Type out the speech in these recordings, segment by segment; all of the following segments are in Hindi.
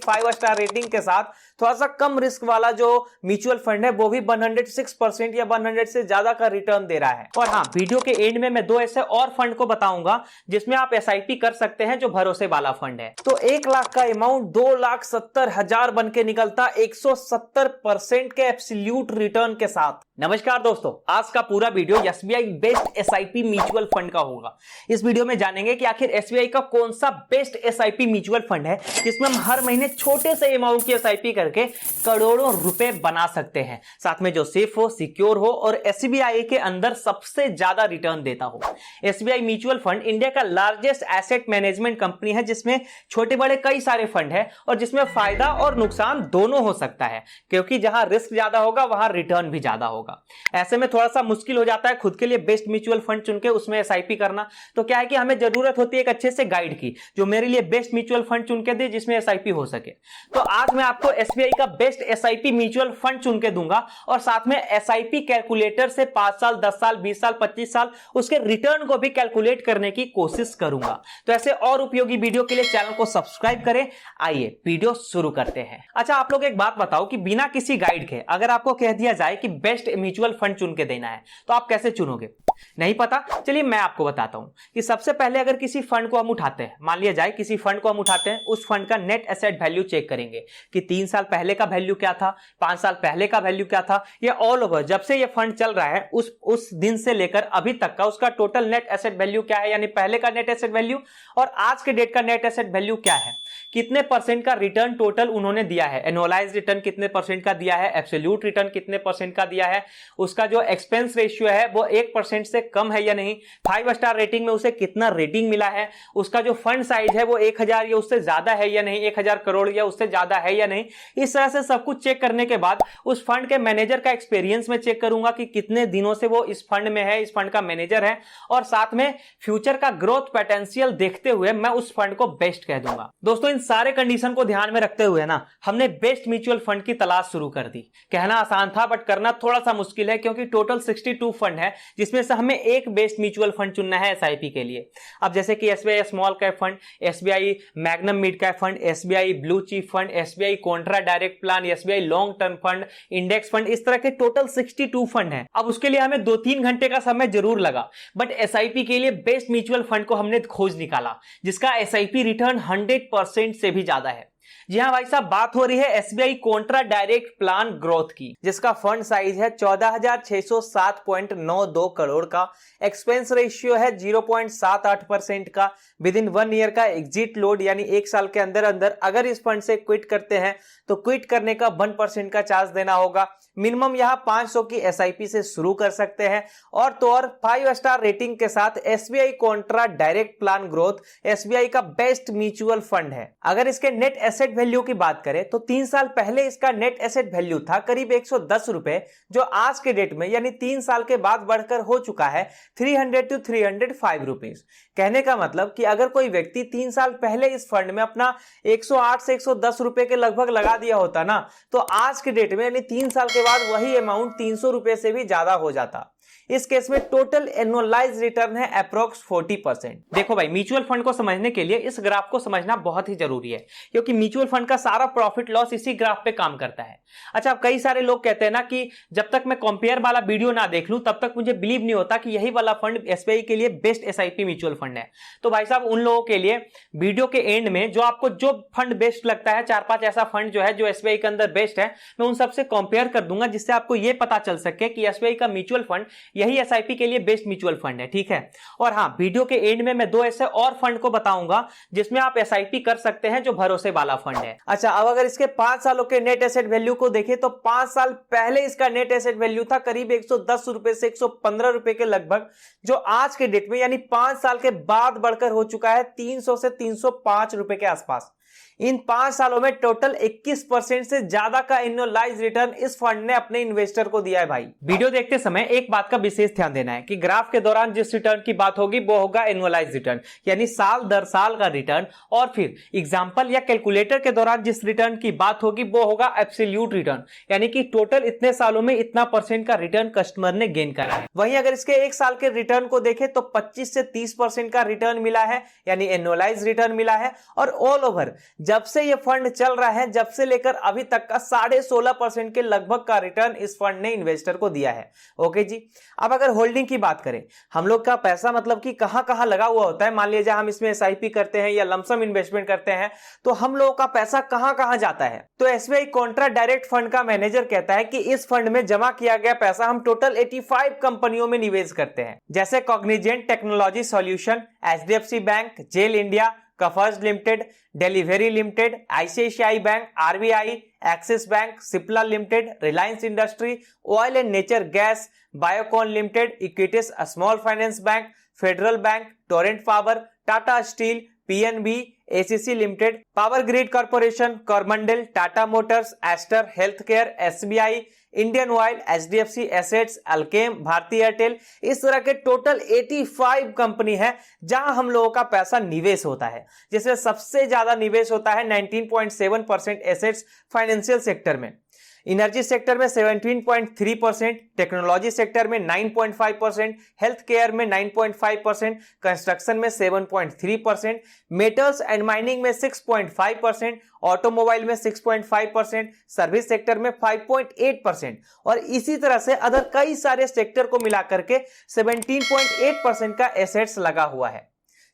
5 स्टार रेटिंग के साथ थोड़ा सा कम रिस्क वाला जो म्यूचुअल फंड है वो भी 106% या 100 से ज्यादा का रिटर्न दे रहा है। और हाँ, वीडियो के एंड में मैं दो ऐसे और फंड को बताऊंगा जिसमें आप एसआईपी कर सकते हैं जो भरोसे वाला फंड है। तो 1 लाख का अमाउंट 2,70,000 बन के निकलता 170% के एब्सोल्यूट रिटर्न के साथ। नमस्कार दोस्तों, आज का पूरा video SBI best SIP mutual fund का होगा। इस वीडियो में जानेंगे कि आखिर एसबीआई का कौन सा बेस्ट एसआईपी म्यूचुअल फंड है जिसमें हम हर महीने छोटे से अमाउंट की एसआईपी करके करोड़ों रुपए बना सकते हैं, साथ में जो सेफ हो, सिक्योर हो और एसबीआई के अंदर सबसे ज्यादा रिटर्न देता हो। एसबीआई म्यूचुअल फंड इंडिया का लार्जेस्ट एसेट मैनेजमेंट कंपनी है जिसमें छोटे बड़े कई सारे फंड है और जिसमें फायदा और नुकसान दोनों हो सकता है, क्योंकि जहां रिस्क ज्यादा होगा वहां रिटर्न भी ज्यादा होगा। ऐसे में थोड़ा सा मुश्किल हो जाता है खुद के लिए बेस्ट म्यूचुअल फंड चुन के उसमें एसआईपी करना। तो क्या है कि हमें जरूरत होती है एक अच्छे से गाइड की जो मेरे लिए बेस्ट म्यूचुअल फंड चुन के दे जिसमें एसआईपी हो सके। तो आज मैं आपको एसबीआई का बेस्ट एसआईपी म्यूचुअल फंड चुन के दूंगा और साथ में एसआईपी कैलकुलेटर से 5 साल, 10 साल, 20 साल, 25 साल उसके रिटर्न को भी कैलकुलेट करने की कोशिश करूंगा। तो ऐसे और उपयोगी वीडियो के लिए चैनल को सब्सक्राइब करें। आइए वीडियो शुरू करते हैं। अच्छा, आप लोग एक बात बताओ कि बिना किसी गाइड के अगर आपको कह दिया जाए कि बेस्ट म्यूचुअल फंड चुन के देना है तो आप कैसे चुनोगे? नहीं पता? चलिए मैं आपको बताता हूं कि सबसे पहले अगर किसी फंड को हम उठाते हैं, मान लिया जाए किसी फंड को हम उठाते हैं, उस फंड का नेट एसेट वैल्यू चेक करेंगे कि 3 साल पहले का वैल्यू क्या था, 5 साल पहले का वैल्यू क्या था, या ऑल ओवर जब से ये फंड चल रहा है उस दिन से लेकर अभी तक का उसका टोटल नेट एसेट वैल्यू क्या है, यानी पहले का नेट एसेट वैल्यू और आज के डेट का नेट एसेट वैल्यू क्या है, कितने परसेंट का रिटर्न टोटल उन्होंने दिया है, एनुअलाइज्ड रिटर्न कितने परसेंट का दिया है, एब्सोल्यूट रिटर्न कितने परसेंट का दिया है, उसका जो एक्सपेंस रेशियो है वो 1% से कम है या नहीं, 5 स्टार रेटिंग में उसे कितना रेटिंग मिला है, उसका जो फंड साइज है वो 1000 या उससे ज्यादा है या नहीं, 1000 करोड़ या उससे ज्यादा है या नहीं। इस तरह से सब कुछ चेक करने के बाद उस फंड के मैनेजर का एक्सपीरियंस में चेक करूंगा कि कितने दिनों से वो इस फंड में है, इस फंड का मैनेजर है, और साथ में फ्यूचर का ग्रोथ पोटेंशियल देखते हुए मैं उस फंड को बेस्ट कह दूंगा। दोस्तों, इन सारे कंडीशन को ध्यान में रखते हुए ना हमने बेस्ट म्यूचुअल फंड की तलाश शुरू कर दी। कहना आसान था बट करना थोड़ा सा मुश्किल है, क्योंकि टोटल 62 फंड है जिसमें से हमें एक बेस्ट म्यूचुअल फंड चुनना है एसआईपी के लिए। अब जैसे कि SBI small cap fund, SBI magnum mid cap fund, SBI blue chip fund, SBI Contra direct plan, SBI long term fund, index fund, इस तरह के टोटल 62 फंड है। अब उसके लिए हमें 2-3 घंटे का समय जरूर लगा, बट एसआईपी के लिए बेस्ट म्यूचुअल फंड को हमने खोज निकाला जिसका एसआईपी रिटर्न 100% से भी ज्यादा है। जी हां भाई साहब, बात हो रही है SBI Contra direct plan growth की, जिसका फंड साइज है 14,607.92 करोड़ का, एक्सपेंस रेशियो है 0.78% का, विद इन 1 ईयर का एग्जिट लोड, यानी 1 साल के अंदर अंदर अगर इस फंड से क्विट करते हैं तो क्विट करने का 1% का चार्ज देना होगा। मिनिमम यहां 500 की एसआईपी से शुरू कर सकते हैं, और तो और 5 स्टार रेटिंग के साथ SBI Contra direct plan growth SBI का बेस्ट म्यूचुअल फंड है। अगर इसके नेट एसेट वैल्यू की बात करें तो 3 साल पहले इसका नेट एसेट वैल्यू था करीब 110 रुपए, जो आज के डेट में यानी 3 साल के बाद बढ़कर हो चुका है 300 to 305 रुपीज। कहने का मतलब कि अगर कोई व्यक्ति 3 साल पहले इस फंड में अपना 108 से 110 रुपए के लगभग लगा दिया होता ना, तो आज के डेट में यानी 3 साल के बाद वही अमाउंट 300 रुपए से भी ज्यादा हो जाता। इस केस में टोटल एनुअलाइज्ड रिटर्न है अप्रोक्स 40%। देखो भाई, म्यूचुअल फंड को समझने के लिए इस ग्राफ को समझना बहुत ही जरूरी है, क्योंकि म्यूचुअल फंड का सारा प्रॉफिट लॉस इसी ग्राफ पे काम करता है। अच्छा, कई सारे लोग कहते हैं ना कि जब तक मैं कंपेयर वाला वीडियो ना देख लूं तब तक मुझे बिलीव नहीं होता कि यही वाला फंड एसबीआई के लिए बेस्ट एसआईपी म्यूचुअल फंड है। तो भाई साहब, उन लोगों के लिए वीडियो के एंड में जो आपको जो फंड बेस्ट लगता है, 4-5 ऐसा फंड जो है जो एसबीआई के अंदर बेस्ट है, मैं उन सबसे कंपेयर कर दूंगा, जिससे आपको यह पता चल सके कि एसबीआई का म्यूचुअल फंड यही एसआईपी के लिए बेस्ट म्यूचुअल फंड है। ठीक है, और हां, वीडियो के एंड में मैं 2 ऐसे और फंड को बताऊंगा जिसमें आप एसआईपी कर सकते हैं जो भरोसे वाला फंड है। अच्छा, अब अगर इसके 5 सालों के नेट एसेट वैल्यू को देखें तो 5 साल पहले इसका नेट एसेट वैल्यू था करीब 110 रुपए से 115 रुपए के लगभग, जो आज के डेट में यानी 5 साल के बाद बढ़कर हो चुका है 300 से 305 रुपए के आसपास। इन 5 सालों में टोटल 21% से ज्यादा का एनुअलाइज्ड रिटर्न इस फंड ने अपने इन्वेस्टर को दिया है। भाई, वीडियो देखते समय एक बात का विशेष ध्यान देना है कि ग्राफ के दौरान जिस रिटर्न की बात होगी वो होगा एनुअलाइज्ड रिटर्न, यानी साल दर साल का रिटर्न, और फिर एग्जांपल या कैलकुलेटर के दौरान जिस रिटर्न की बात होगी वो होगा एब्सोल्यूट रिटर्न, यानी कि टोटल इतने सालों में इतना % का रिटर्न कस्टमर ने गेन करा है। वहीं अगर इसके 1 साल के रिटर्न को देखें तो 25 से 30% का रिटर्न मिला है, यानी एनुअलाइज्ड रिटर्न मिला है, और ऑल ओवर जब से ये फंड चल रहा है, जब से लेकर अभी तक का 16.5% के लगभग का रिटर्न इस फंड ने इन्वेस्टर को दिया है। ओके जी। अब अगर होल्डिंग की बात करें, हम लोग का पैसा मतलब कि कहां कहां लगा हुआ होता है, मान लीजिए हम इसमें एसआईपी करते हैं या लमसम इन्वेस्टमेंट करते हैं, तो हम लोगों का पैसा कहां कहां जाता है। तो एसबीआई कॉन्ट्रा डायरेक्ट फंड का मैनेजर कहता है कि इस फंड में जमा किया गया पैसा हम टोटल 85 कंपनियों में निवेश करते हैं, जैसे Cognizant technology solution, HDFC bank, GAIL India, Coforge limited, Delhivery limited, ICICI bank, RBI, Axis bank, Cipla limited, Reliance industry, oil and nature gas, Biocon limited, Equitas small finance bank, Federal bank, Torrent power, Tata steel, PNB, ACC limited, power grid corporation, Coromandel, Tata motors, Aster health care, SBI, Indian oil, HDFC assets, Alkem, Bharti Airtel, इस तरह के टोटल 85 कंपनी है जहां हम लोगों का पैसा निवेश होता है, जिसमें सबसे ज्यादा निवेश होता है 19.7% एसेट्स फाइनेंशियल सेक्टर में, एनर्जी सेक्टर में 17.3%, टेक्नोलॉजी सेक्टर में 9.5%, हेल्थ केयर में 9.5%, कंस्ट्रक्शन में 7.3%, मेटल्स एंड माइनिंग में 6.5%, ऑटोमोबाइल में 6.5%, सर्विस सेक्टर में 5.8% और इसी तरह से अदर कई सारे सेक्टर को मिलाकर के 17.8% का एसेट्स लगा हुआ है।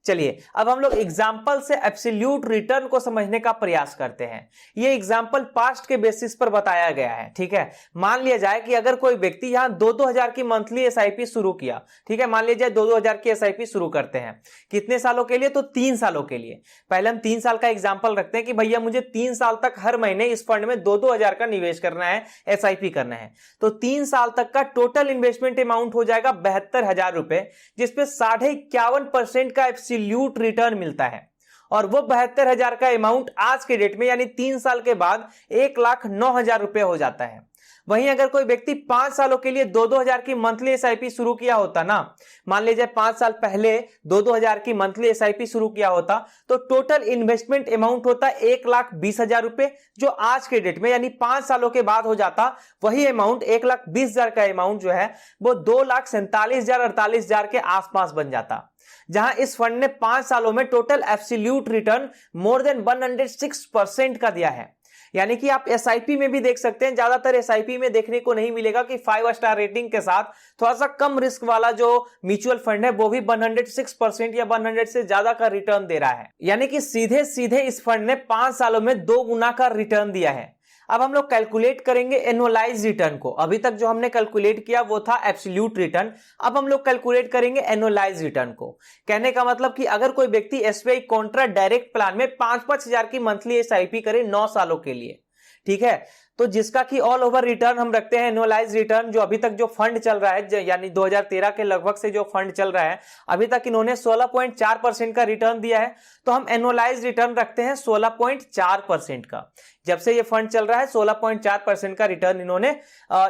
चलिए अब हम लोग एग्जाम्पल से एब्सोल्यूट रिटर्न को समझने का प्रयास करते हैं। ये एग्जाम्पल पास्ट के बेसिस पर बताया गया है, ठीक है। मान लिया जाए कि अगर कोई व्यक्ति यहां 2-2 हजार की मंथली एसआईपी शुरू किया, ठीक है, मान लीजिए 2-2 हजार की एसआईपी शुरू करते हैं, कितने सालों के लिए, तो 3 सालों के लिए। पहले हम 3 साल का एग्जाम्पल रखते हैं कि भैया मुझे 3 साल तक हर महीने इस फंड में 2-2 हजार का निवेश करना है, एसआईपी करना है, तो 3 साल तक का टोटल इन्वेस्टमेंट अमाउंट हो जाएगा 72,000 रुपए, जिसपे 51.5% का एब्सोल्यूट रिटर्न मिलता है। और वो 72,000 का अमाउंट आज के डेट में यानी 3 साल के बाद 1,09,000 रुपए हो जाता है। वहीं अगर कोई व्यक्ति 5 सालों के लिए 2-2 हजार की मंथली एसआईपी शुरू किया होता ना, मान लीजिए 5 साल पहले 2-2 हजार की मंथली एसआईपी शुरू किया होता, तो टोटल इन्वेस्टमेंट अमाउंट होता 1,20,000 रुपए, जो आज के डेट में यानी 5 सालों के बाद हो जाता वही अमाउंट 1,20,000 का अमाउंट जो है वो 2,47,048 के आसपास बन जाता, जहां इस फंड ने 5 सालों में total absolute return more than 106% का दिया है। यानी कि आप एसआईपी में भी देख सकते हैं, ज्यादातर एसआईपी में देखने को नहीं मिलेगा कि 5 स्टार रेटिंग के साथ थोड़ा सा कम रिस्क वाला जो म्यूचुअल फंड है वो भी 106% या 100 से ज्यादा का रिटर्न दे रहा है। यानी कि सीधे सीधे इस फंड ने 5 सालों में 2 गुना का रिटर्न दिया है। अब हम लोग कैलकुलेट करेंगे एनुअलाइज रिटर्न को। अभी तक जो हमने कैलकुलेट किया वो था एब्सोल्यूट रिटर्न, अब हम लोग कैलकुलेट करेंगे एनुअलाइज रिटर्न को। कहने का मतलब कि अगर कोई व्यक्ति एसबीआई कॉन्ट्रा डायरेक्ट प्लान में 5-5 हजार की मंथली एसआईपी करे 9 सालों के लिए, ठीक है, तो जिसका कि ऑल ओवर रिटर्न हम रखते हैं एनुअलाइज रिटर्न, जो अभी तक जो फंड चल रहा है यानी 2013 के लगभग से जो फंड चल रहा है अभी तक इन्होंने 16.4% का रिटर्न दिया है, तो हम एनुअलाइज रिटर्न रखते हैं 16.4% का। जब से ये फंड चल रहा है 16.4% का रिटर्न इन्होंने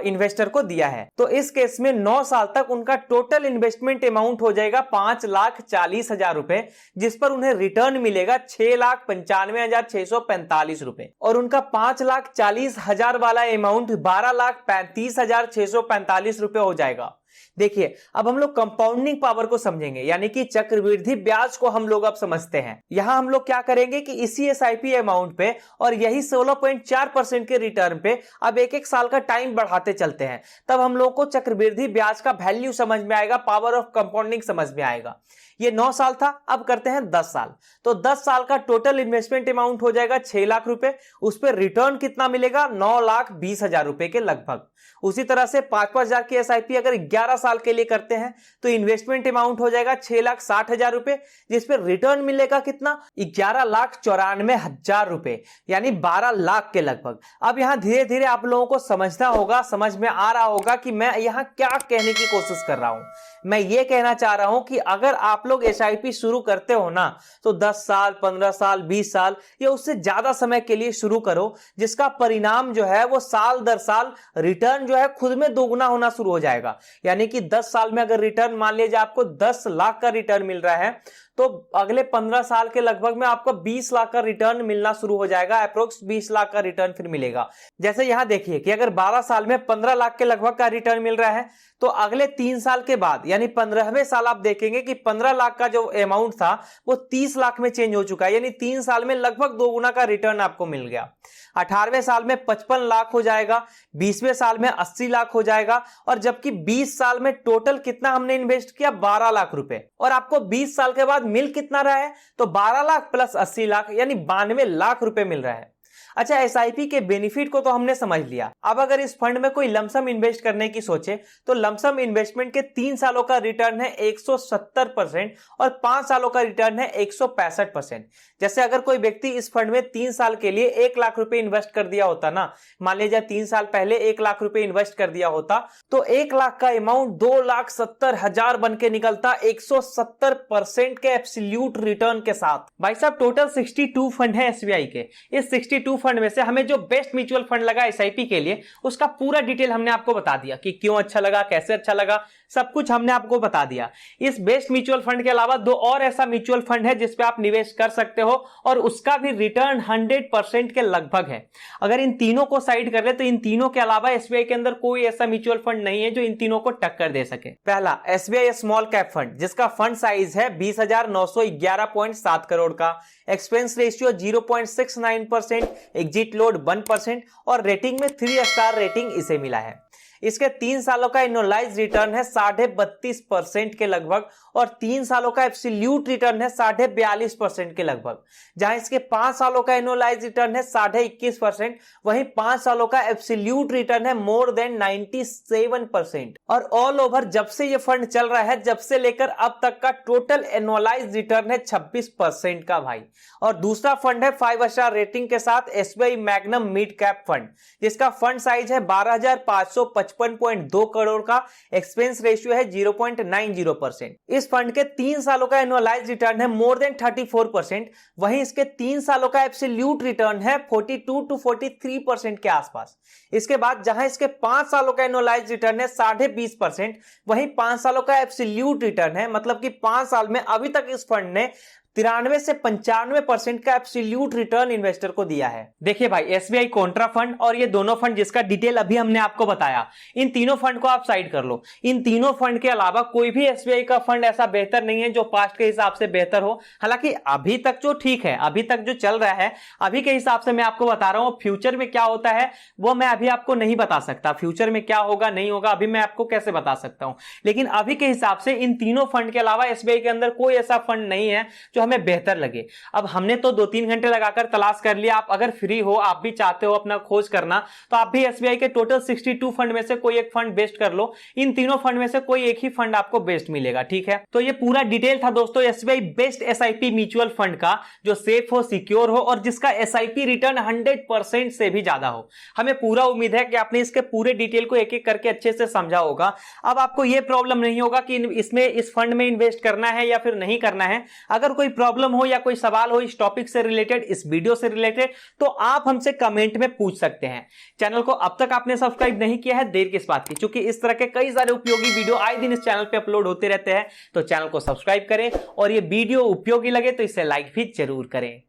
इन्वेस्टर को दिया है। तो इस केस में 9 साल तक उनका टोटल इन्वेस्टमेंट अमाउंट हो जाएगा 5,40,000 रुपए, जिस पर उन्हें रिटर्न मिलेगा 6,95,645 रुपए, और उनका 5,40,000 वाला अमाउंट 12,35,645 रुपए हो जाएगा। देखिए अब हम लोग कंपाउंडिंग पावर को समझेंगे, यानी कि चक्रवृद्धि ब्याज को हम लोग अब समझते हैं। यहां हम लोग क्या करेंगे कि इसी एसआईपी अमाउंट पे और यही 16.4% के रिटर्न पे अब एक साल का टाइम बढ़ाते चलते हैं, तब हम लोग को चक्रवृद्धि ब्याज का वैल्यू समझ में आएगा, पावर ऑफ कंपाउंडिंग समझ में आएगा। ये 9 साल था, अब करते हैं 10 साल। तो 10 साल का टोटल इन्वेस्टमेंट अमाउंट हो जाएगा 6 लाख रुपए, उस पर रिटर्न कितना मिलेगा 9,20,000 रुपए के लगभग। उसी तरह से 5-5 हजार की एसआईपी अगर 11 साल के लिए करते हैं तो इन्वेस्टमेंट अमाउंट हो जाएगा 6,60,000 रुपए, जिस पर रिटर्न मिलेगा कितना 11,94,000 रुपए, यानी 12 लाख के लगभग। अब यहां धीरे धीरे आप लोगों को समझना होगा, समझ में आ रहा होगा कि मैं यहां क्या कहने की कोशिश कर रहा हूं। मैं ये कहना चाह रहा हूं कि अगर आप लोग एसआईपी शुरू करते हो ना, तो 10 साल, 15 साल, 20 साल या उससे ज्यादा समय के लिए शुरू करो, जिसका परिणाम जो है वो साल दर साल रिटर्न जो है खुद में दोगुना होना शुरू हो जाएगा। यानी कि 10 साल में अगर रिटर्न मान लीजिए आपको 10 लाख का रिटर्न मिल रहा है, तो अगले 15 साल के लगभग में आपको 20 लाख का रिटर्न मिलना शुरू हो जाएगा, अप्रोक्स 20 लाख का रिटर्न फिर मिलेगा। जैसे यहां देखिए कि अगर 12 साल में 15 लाख के लगभग का रिटर्न मिल रहा है, तो अगले 3 साल के बाद यानी 15वें साल आप देखेंगे कि 15 लाख का जो अमाउंट था वो 30 लाख में चेंज हो चुका है, यानी 3 साल में लगभग 2 गुना का रिटर्न आपको मिल गया। 18वें साल में 55 लाख हो जाएगा, 20वें साल में 80 लाख हो जाएगा, और जबकि 20 साल में टोटल कितना हमने इन्वेस्ट किया, 12 लाख रुपए, और आपको 20 साल के बाद मिल कितना रहा है, तो 12 लाख प्लस 80 लाख यानी 92 लाख रुपए मिल रहा है। अच्छा, एसआईपी के बेनिफिट को तो हमने समझ लिया। अब अगर इस फंड में कोई लमसम इन्वेस्ट करने की सोचे तो लमसम इन्वेस्टमेंट के 3 सालों का रिटर्न है 170% और 5 सालों का रिटर्न है 165%। जैसे अगर कोई व्यक्ति इस फंड में 3 साल के लिए 1 लाख रुपए इन्वेस्ट कर दिया होता ना, मान लीजिए 3 साल पहले 1 लाख रुपए इन्वेस्ट कर दिया होता, तो 1 लाख का अमाउंट 2,70,000 बन के निकलता 170% के एब्सोल्यूट रिटर्न के साथ। भाई साहब, टोटल 62 फंड है एसबीआई के। इस 62 फंड में से हमें जो बेस्ट म्यूचुअल फंड लगा एसआईपी के लिए, उसका पूरा डिटेल हमने आपको बता दिया कि क्यों अच्छा लगा, कैसे अच्छा लगा, सब कुछ हमने आपको बता दिया। इस बेस्ट म्यूचुअल फंड के अलावा 2 और ऐसा म्यूचुअल फंड है जिसपे आप निवेश कर सकते हो और उसका भी रिटर्न 100% के लगभग है। अगर इन तीनों को साइड कर ले तो इन तीनों के अलावा एसबीआई के अंदर कोई ऐसा म्यूचुअल फंड नहीं है जो इन तीनों को टक्कर दे सके। पहला एसबीआई स्मॉल कैप फंड, जिसका फंड साइज है 20,911.7 करोड़ का, एक्सपेंस रेशियो 0.69%, एग्जिट लोड 1% और रेटिंग में 3 स्टार रेटिंग इसे मिला है। इसके 3 सालों का एनुअलाइज रिटर्न है 32.5% के लगभग और 3 सालों का एब्सोल्यूट रिटर्न है 42.5% के लगभग। जहां इसके 5 सालों का एनुअलाइज रिटर्न है 21.5%, वहीं 5 सालों का एब्सोल्यूट रिटर्न है मोर देन 97%। और ऑल ओवर जब से ये फंड चल रहा है, जब से लेकर अब तक का टोटल एनुअलाइज रिटर्न है 26% का भाई। और दूसरा फंड है 5 स्टार रेटिंग के साथ SBI magnum mid cap fund, जिसका फंड साइज है 12,555.2 करोड़ का, एक्सपेंस रेशियो है 0.90%। इस फंड के 3 सालों का एनुअलाइज रिटर्न है मोर देन 34%, वहीं इसके 3 सालों का एब्सोल्यूट रिटर्न है 42 to 43% के आसपास। इसके बाद जहां इसके 5 सालों का एनुअलाइज रिटर्न है 20.5%, वहीं 5 सालों का एब्सोल्यूट रिटर्न है, मतलब कि 5 साल में अभी तक इस फंड ने 93 से 95% का एब्सोल्यूट रिटर्न इन्वेस्टर को दिया है। देखिए भाई, एसबीआई कॉन्ट्रा फंड और ये दोनों फंड जिसका डिटेल अभी हमने आपको बताया, इन तीनों फंड को आप साइड कर लो। इन तीनों फंड के अलावा कोई भी एसबीआई का फंड ऐसा बेहतर नहीं है जो पास्ट के हिसाब से बेहतर हो। हालांकि अभी तक जो ठीक है, अभी तक जो चल रहा है, अभी के हिसाब से मैं आपको बता रहा हूं। फ्यूचर में क्या होता है वो मैं अभी आपको नहीं बता सकता, फ्यूचर में क्या होगा नहीं होगा अभी मैं आपको कैसे बता सकता हूं। लेकिन अभी के हिसाब से इन तीनों फंड के अलावा एसबीआई के अंदर कोई ऐसा फंड नहीं है जो हमें बेहतर लगे। अब हमने तो 2-3 घंटे लगाकर तलाश कर लिया। आप अगर फ्री हो, आप भी चाहते हो अपना खोज करना, तो आप भी एसबीआई के टोटल 62 फंड में से कोई एक फंड बेस्ट कर लो। इन तीनों फंड में से कोई एक ही फंड आपको बेस्ट मिलेगा, ठीक है। तो ये पूरा डिटेल था दोस्तों SBI best SIP mutual fund का, जो सेफ हो, सिक्योर हो और जिसका एसआईपी रिटर्न 100% से भी ज्यादा हो। हमें पूरा उम्मीद है कि आपने इसके पूरे डिटेल को एक एक करके अच्छे से समझा होगा। अब आपको यह प्रॉब्लम नहीं होगा कि इसमें इस फंड में इन्वेस्ट करना है या फिर नहीं करना है। अगर कोई प्रॉब्लम हो या कोई सवाल हो इस टॉपिक से रिलेटेड, इस वीडियो से रिलेटेड, तो आप हमसे कमेंट में पूछ सकते हैं। चैनल को अब तक आपने सब्सक्राइब नहीं किया है, देर किस बात की, क्योंकि इस तरह के कई सारे उपयोगी वीडियो आए दिन इस चैनल पे अपलोड होते रहते हैं। तो चैनल को सब्सक्राइब करें और ये वीडियो उपयोगी लगे तो इसे लाइक भी जरूर करें।